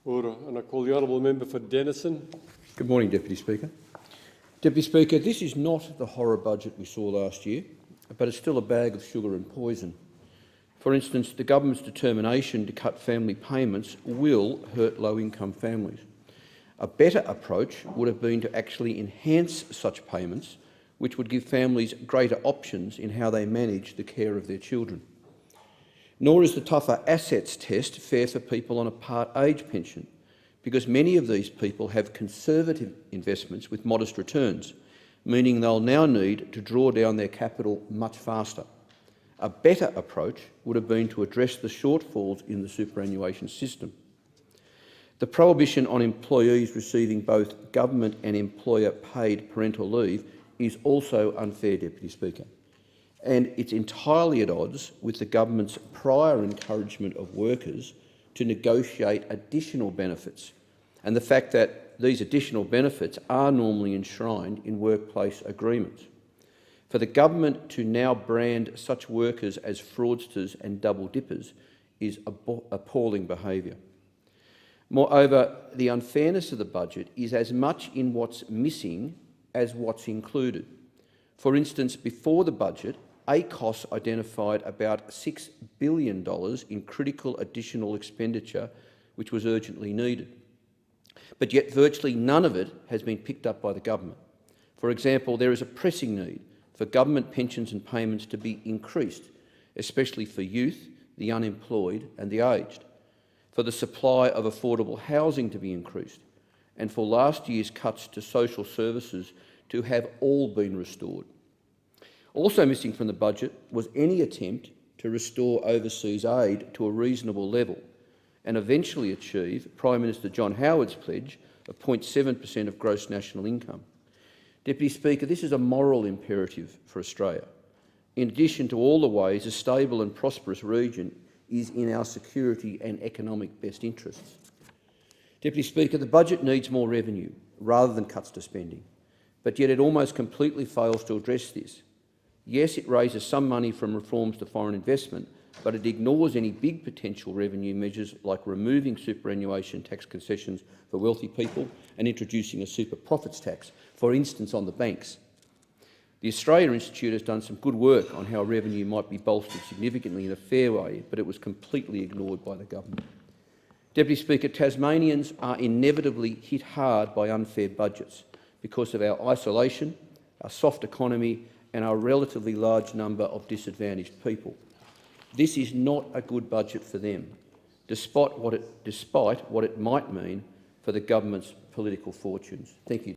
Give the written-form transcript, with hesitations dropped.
Order. And I call the honourable member for Denison. Good morning, Deputy Speaker. Deputy Speaker, this is not the horror budget we saw last year, but it's still a bag of sugar and poison. For instance, the government's determination to cut family payments will hurt low-income families. A better approach would have been to actually enhance such payments, which would give families greater options in how they manage the care of their children. Nor is the tougher assets test fair for people on a part-age pension, because many of these people have conservative investments with modest returns, meaning they'll now need to draw down their capital much faster. A better approach would have been to address the shortfalls in the superannuation system. The prohibition on employees receiving both government and employer-paid parental leave is also unfair, Deputy Speaker, and it's entirely at odds with the government's prior encouragement of workers to negotiate additional benefits and the fact that these additional benefits are normally enshrined in workplace agreements. For the government to now brand such workers as fraudsters and double-dippers is appalling behaviour. Moreover, the unfairness of the budget is as much in what's missing as what's included. For instance, before the budget, ACOS identified about $6 billion in critical additional expenditure which was urgently needed. But yet virtually none of it has been picked up by the government. For example, there is a pressing need for government pensions and payments to be increased, especially for youth, the unemployed and the aged, for the supply of affordable housing to be increased, and for last year's cuts to social services to have all been restored. Also missing from the budget was any attempt to restore overseas aid to a reasonable level and eventually achieve Prime Minister John Howard's pledge of 0.7% of gross national income. Deputy Speaker, this is a moral imperative for Australia, in addition to all the ways a stable and prosperous region is in our security and economic best interests. Deputy Speaker, the budget needs more revenue rather than cuts to spending, but yet it almost completely fails to address this. Yes, it raises some money from reforms to foreign investment, but it ignores any big potential revenue measures like removing superannuation tax concessions for wealthy people and introducing a super profits tax, for instance on the banks. The Australia Institute has done some good work on how revenue might be bolstered significantly in a fair way, but it was completely ignored by the government. Deputy Speaker, Tasmanians are inevitably hit hard by unfair budgets because of our isolation, our soft economy and our relatively large number of disadvantaged people. This is not a good budget for them, despite what it might mean for the government's political fortunes. Thank you.